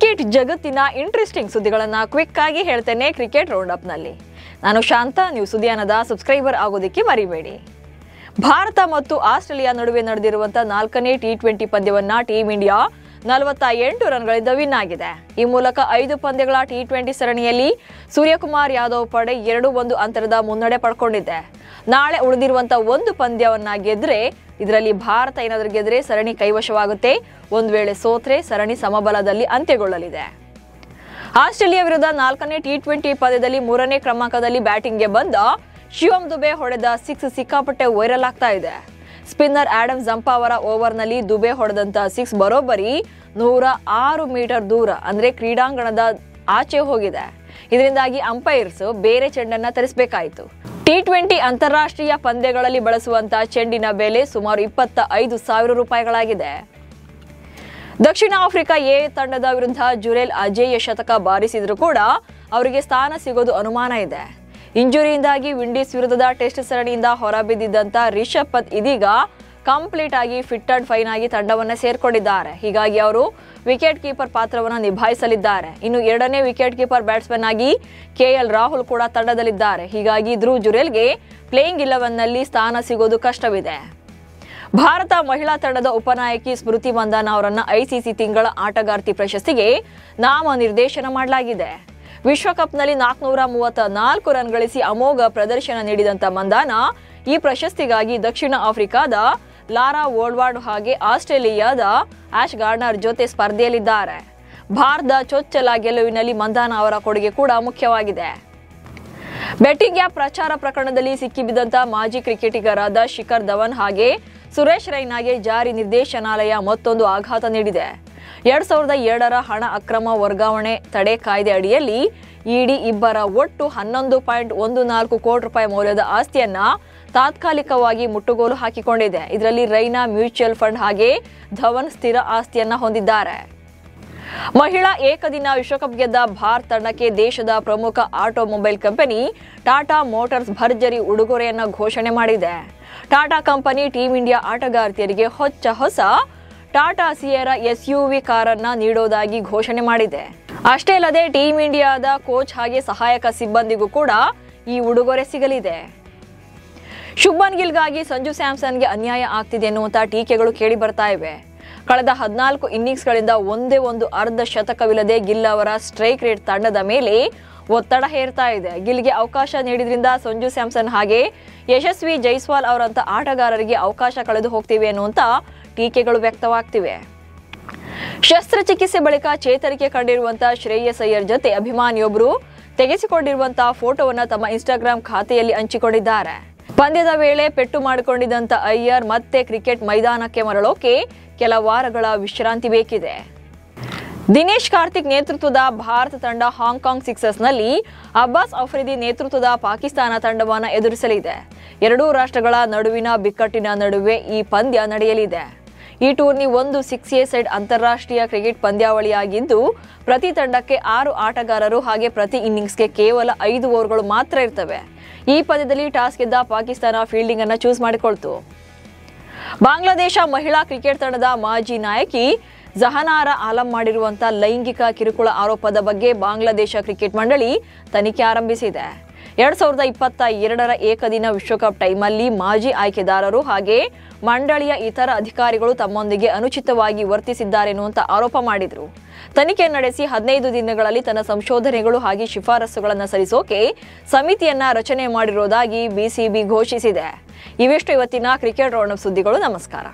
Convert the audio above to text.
Cricket ಜಗತ್ತಿನ interesting ಸುದ್ದಿಗಳನ್ನ quick ಆಗಿ ಹೇಳ್ತೇನೆ ಕ್ರಿಕೆಟ್ ರೌಂಡ್ ಅಪ್ ನಲ್ಲಿ. ನಾನು ಶಾಂತ. ನೀವು ಸುದ್ದಿಯಾನದ ಸಬ್ಸ್ಕ್ರೈಬರ್ ಆಗೋದಕ್ಕೆ ಮರಿಬೇಡಿ. ಭಾರತ ಮತ್ತು ಆಸ್ಟ್ರೇಲಿಯಾ ನಡುವೆ ನಡೆದಿರುವಂತಹ 4ನೇ ಟಿ20 ಪಂದ್ಯವನ್ನ ಟೀಂ ಇಂಡಿಯಾ 48 ರನ್ಗಳಿಂದ ವಿನ್ ಆಗಿದೆ. ಈ ಮೂಲಕ 5 ಪಂದ್ಯಗಳ ಟಿ20 ಸರಣಿಯಲ್ಲಿ ಸೂರ್ಯಕುಮಾರ್ ಯಾದವ್ ಪಡೆ 2-1 ಅಂತರದ ಮುನ್ನಡೆ ಪಡ್ಕೊಂಡಿದೆ. ನಾಳೆ ಉಳಿದಿರುವಂತಹ ಒಂದು ಪಂದ್ಯವನ್ನ ಗೆದ್ರೆ ಇದರಲ್ಲಿ ಭಾರತ ಏನಾದರೂ ಗೆದ್ರೆ ಸರಣಿ ಕೈವಶವಾಗುತ್ತೆ. ಒಂದು ವೇಳೆ ಸೋತ್ರೆ ಸರಣಿ ಸಮಬಲದಲ್ಲಿ ಅಂತ್ಯಗೊಳ್ಳಲಿದೆ. ಆಸ್ಟ್ರೇಲಿಯಾ ವಿರುದ್ಧ 4ನೇ ಟಿ20 ಪಂದ್ಯದಲ್ಲಿ 3ನೇ ಕ್ರಮಾಂಕದಲ್ಲಿ ಬ್ಯಾಟಿಂಗ್ಗೆ ಬಂದ ಶಿವಮ್ ದುಬೆ ಹೊಡೆದ 6 ಸಿಕ್ಕಾಪಟ್ಟೆ ವೈರಲ್ ಆಗ್ತಾ ಇದೆ. ಸ್ಪಿನ್ನರ್ ಆಡಮ್ ಜಂಪಾ ಅವರ ಓವರ್ನಲ್ಲಿ ದುಬೆ ಹೊಡೆದಂತ 6 ಬರೋಬ್ಬರಿ 106 ಮೀಟರ್ ದೂರ ಅಂದ್ರೆ ಕ್ರೀಡಾಂಗಣದ ಆಚೆ ಹೋಗಿದೆ. ಇದರಿಂದಾಗಿ ಅಂಪೈರ್ಸ್ ಬೇರೆ ಚೆಂಡನ್ನ ತರಿಸಬೇಕಾಯಿತು. ಟಿ20 ಅಂತಾರಾಷ್ಟ್ರೀಯ ಪಂದ್ಯಗಳಲ್ಲಿ ಬಳಸುವಂತಹ ಚೆಂಡಿನ ಬೆಲೆ ಸುಮಾರು 25,000 ರೂಪಾಯಿಗಳಾಗಿದೆ. ದಕ್ಷಿಣ ಆಫ್ರಿಕಾ ಎ ತಂಡದ ವಿರುದ್ಧ ಜುರೇಲ್ ಅಜೇಯ ಶತಕ ಬಾರಿಸಿದ್ರು ಕೂಡ ಅವರಿಗೆ ಸ್ಥಾನ ಸಿಗೋದು ಅನುಮಾನ ಇದೆ. ಇಂಜುರಿಯಿಂದಾಗಿ ವಿಂಡೀಸ್ ವಿರುದ್ಧದ ಟೆಸ್ಟ್ ಸರಣಿಯಿಂದ ಹೊರಬಿದ್ದಿದ್ದಂತ ರಿಷಬ್ ಪಂತ್ ಇದೀಗ ಕಂಪ್ಲೀಟ್ ಆಗಿ ಫಿಟ್ ಅಂಡ್ ಫೈನ್ ಆಗಿ ತಂಡವನ್ನ ಸೇರ್ಕೊಂಡಿದ್ದಾರೆ. ಹೀಗಾಗಿ ಅವರು ವಿಕೆಟ್ ಕೀಪರ್ ಪಾತ್ರವನ್ನು ನಿಭಾಯಿಸಲಿದ್ದಾರೆ. ಇನ್ನು 2ನೇ ವಿಕೆಟ್ ಕೀಪರ್ ಬ್ಯಾಟ್ಸ್ಮನ್ ಆಗಿ ಕೆಎಲ್ ರಾಹುಲ್ ಕೂಡ ತಂಡದಲ್ಲಿದ್ದಾರೆ. ಹೀಗಾಗಿ ಧ್ರುವ್ ಜುರೇಲ್ಗೆ ಪ್ಲೇಯಿಂಗ್ 11 ನಲ್ಲಿ ಸ್ಥಾನ ಸಿಗೋದು ಕಷ್ಟವಿದೆ. ಭಾರತ ಮಹಿಳಾ ತಂಡದ ಉಪನಾಯಕಿ ಸ್ಮೃತಿ ಮಂದಾನ ಅವರನ್ನ ಐಸಿಸಿ ತಿಂಗಳ ಆಟಗಾರ್ತಿ ಪ್ರಶಸ್ತಿಗೆ ನಾಮನಿರ್ದೇಶನ ಮಾಡಲಾಗಿದೆ. ವಿಶ್ವಕಪ್ನಲ್ಲಿ 434 ರನ್ ಗಳಿಸಿ ಅಮೋಘ ಪ್ರದರ್ಶನ ನೀಡಿದಂತ ಮಂದಾನ ಈ ಪ್ರಶಸ್ತಿಗಾಗಿ ದಕ್ಷಿಣ ಆಫ್ರಿಕಾದ ಲಾರಾ ವೋಲ್ವಾರ್ಡ್ ಹಾಗೆ ಆಸ್ಟ್ರೇಲಿಯಾದ ಆಶ್ ಗಾರ್ಡ್ನರ್ ಜೊತೆ ಸ್ಪರ್ಧೆಯಲ್ಲಿದ್ದಾರೆ. ಭಾರತದ ಚೊಚ್ಚಲ ಗೆಲುವಿನಲ್ಲಿ ಮಂದಾನ ಅವರ ಕೊಡುಗೆ ಕೂಡ ಮುಖ್ಯವಾಗಿದೆ. ಬೆಟ್ಟಿಂಗ್ ಆಪ್ ಪ್ರಚಾರ ಪ್ರಕರಣದಲ್ಲಿ ಸಿಕ್ಕಿಬಿದ್ದಂತ ಮಾಜಿ ಕ್ರಿಕೆಟಿಗರಾದ ಶಿಖರ್ ಧವನ್ ಹಾಗೆ ಸುರೇಶ್ ರೈನಾಗೆ ಜಾರಿ ನಿರ್ದೇಶನಾಲಯ ಮತ್ತೊಂದು ಆಘಾತ ನೀಡಿದೆ. 2002ರ ಹಣ ಅಕ್ರಮ ವರ್ಗಾವಣೆ ತಡೆ ಕಾಯ್ದೆ ಅಡಿಯಲ್ಲಿ ಇಡಿ ಇಬ್ಬರ ಒಟ್ಟು 11.14 ಕೋಟಿ ರೂಪಾಯಿ ಮೌಲ್ಯದ ಆಸ್ತಿಯನ್ನ ತಾತ್ಕಾಲಿಕವಾಗಿ ಮುಟ್ಟುಗೋಲು ಹಾಕಿಕೊಂಡಿದೆ. ಇದರಲ್ಲಿ ರೈನಾ ಮ್ಯೂಚುವಲ್ ಫಂಡ್ ಹಾಗೆ ಧವನ್ ಸ್ಥಿರ ಆಸ್ತಿಯನ್ನ ಹೊಂದಿದ್ದಾರೆ. ಮಹಿಳಾ ಏಕದಿನ ವಿಶ್ವಕಪ್ ಗೆದ್ದ ಭಾರತ ತಂಡಕ್ಕೆ ದೇಶದ ಪ್ರಮುಖ ಆಟೋಮೊಬೈಲ್ ಕಂಪನಿ ಟಾಟಾ ಮೋಟಾರ್ಸ್ ಭರ್ಜರಿ ಉಡುಗೊರೆಯನ್ನ ಘೋಷಣೆ ಮಾಡಿದೆ. ಟಾಟಾ ಕಂಪನಿ ಟೀಂ ಇಂಡಿಯಾ ಆಟಗಾರ್ತಿಯರಿಗೆ ಹೊಸ ಟಾಟಾ ಸಿಯೆರಾ SUV ಕಾರನ್ನ ನೀಡೋದಾಗಿ ಘೋಷಣೆ ಮಾಡಿದೆ. ಅಷ್ಟೇ ಅಲ್ಲದೆ ಟೀಂ ಇಂಡಿಯಾದ ಕೋಚ್ ಹಾಗೆ ಸಹಾಯಕ ಸಿಬ್ಬಂದಿಗೂ ಕೂಡ ಈ ಉಡುಗೊರೆ ಸಿಗಲಿದೆ. ಶುಭ್ಮನ್ ಗಿಲ್ಗಾಗಿ ಸಂಜು ಸ್ಯಾಮ್ಸನ್ಗೆ ಅನ್ಯಾಯ ಆಗ್ತಿದೆ ಎನ್ನುವಂತಹ ಟೀಕೆಗಳು ಕೇಳಿ ಬರ್ತಾ ಇವೆ. ಕಳೆದ 14 ಇನ್ನಿಂಗ್ಸ್ಗಳಿಂದ ಒಂದೇ ಒಂದು ಅರ್ಧ ಶತಕವಿಲ್ಲದೆ ಗಿಲ್ ಅವರ ಸ್ಟ್ರೈಕ್ ರೇಟ್ ತಂಡದ ಮೇಲೆ ಒತ್ತಡ ಹೇರ್ತಾ ಇದೆ. ಗಿಲ್ಗೆ ಅವಕಾಶ ನೀಡಿದ್ರಿಂದ ಸಂಜು ಸ್ಯಾಮ್ಸನ್ ಹಾಗೆ ಯಶಸ್ವಿ ಜೈಸ್ವಾಲ್ ಅವರಂತ ಆಟಗಾರರಿಗೆ ಅವಕಾಶ ಕಳೆದು ಹೋಗ್ತಿವೆ ಅನ್ನುವಂತ ಟೀಕೆಗಳು ವ್ಯಕ್ತವಾಗ್ತಿವೆ. ಶಸ್ತ್ರಚಿಕಿತ್ಸೆ ಬಳಿಕ ಚೇತರಿಕೆ ಕಂಡಿರುವಂತಹ ಶ್ರೇಯಸ್ ಅಯ್ಯರ್ ಜೊತೆ ಅಭಿಮಾನಿಯೊಬ್ಬರು ತೆಗೆಸಿಕೊಂಡಿರುವಂತಹ ಫೋಟೋವನ್ನ ತಮ್ಮ ಇನ್ಸ್ಟಾಗ್ರಾಮ್ ಖಾತೆಯಲ್ಲಿ ಹಂಚಿಕೊಂಡಿದ್ದಾರೆ. ಪಂದ್ಯದ ವೇಳೆ ಪೆಟ್ಟು ಮಾಡಿಕೊಂಡಿದ್ದಂತ ಅಯ್ಯರ್ ಮತ್ತೆ ಕ್ರಿಕೆಟ್ ಮೈದಾನಕ್ಕೆ ಮರಳೋಕೆ ಕೆಲ ವಾರಗಳ ವಿಶ್ರಾಂತಿ ಬೇಕಿದೆ. ದಿನೇಶ್ ಕಾರ್ತಿಕ್ ನೇತೃತ್ವದ ಭಾರತ ತಂಡ ಹಾಂಗ್ಕಾಂಗ್ ಸಿಕ್ಸರ್ಸ್ನಲ್ಲಿ ಅಬ್ಬಾಸ್ ಅಫ್ರಿದಿ ನೇತೃತ್ವದ ಪಾಕಿಸ್ತಾನ ತಂಡವನ್ನು ಎದುರಿಸಲಿದೆ. ಎರಡೂ ರಾಷ್ಟ್ರಗಳ ನಡುವಿನ ಬಿಕ್ಕಟ್ಟಿನ ನಡುವೆ ಈ ಪಂದ್ಯ ನಡೆಯಲಿದೆ. ಈ ಟೂರ್ನಿ ಒಂದು 6A ಸೈಡ್ ಅಂತಾರಾಷ್ಟ್ರೀಯ ಕ್ರಿಕೆಟ್ ಪಂದ್ಯಾವಳಿಯಾಗಿದ್ದು ಪ್ರತಿ ತಂಡಕ್ಕೆ 6 ಆಟಗಾರರು ಹಾಗೆ ಪ್ರತಿ ಇನ್ನಿಂಗ್ಸ್ಗೆ ಕೇವಲ 5 ಓವರ್ಗಳು ಮಾತ್ರ ಇರ್ತವೆ. ಈ ಪಂದ್ಯದಲ್ಲಿ ಟಾಸ್ ಗೆದ್ದ ಪಾಕಿಸ್ತಾನ ಫೀಲ್ಡಿಂಗ್ ಅನ್ನು ಚೂಸ್ ಮಾಡಿಕೊಳ್ತು. ಬಾಂಗ್ಲಾದೇಶ ಮಹಿಳಾ ಕ್ರಿಕೆಟ್ ತಂಡದ ಮಾಜಿ ನಾಯಕಿ ಜಹನಾರಾ ಆಲಂ ಮಾಡಿರುವಂತಹ ಲೈಂಗಿಕ ಕಿರುಕುಳ ಆರೋಪದ ಬಗ್ಗೆ ಬಾಂಗ್ಲಾದೇಶ ಕ್ರಿಕೆಟ್ ಮಂಡಳಿ ತನಿಖೆ ಆರಂಭಿಸಿದೆ. 2022ರ ಏಕದಿನ ವಿಶ್ವಕಪ್ ಟೈಮಲ್ಲಿ ಮಾಜಿ ಆಯ್ಕೆದಾರರು ಹಾಗೆ ಮಂಡಳಿಯ ಇತರ ಅಧಿಕಾರಿಗಳು ತಮ್ಮೊಂದಿಗೆ ಅನುಚಿತವಾಗಿ ವರ್ತಿಸಿದ್ದಾರೆ ಎನ್ನುವಂತ ಆರೋಪ ಮಾಡಿದ್ರು. ತನಿಖೆ ನಡೆಸಿ 15 ದಿನಗಳಲ್ಲಿ ತನ್ನ ಸಂಶೋಧನೆಗಳು ಹಾಗೆ ಶಿಫಾರಸುಗಳನ್ನು ಸಲ್ಲಿಸೋಕೆ ಸಮಿತಿಯನ್ನ ರಚನೆ ಮಾಡಿರುವುದಾಗಿ BCB ಘೋಷಿಸಿದೆ. ಇವೆಷ್ಟು ಇವತ್ತಿನ ಕ್ರಿಕೆಟ್ ರೌಂಡ್ ಅಪ್ ಸುದ್ದಿಗಳು. ನಮಸ್ಕಾರ.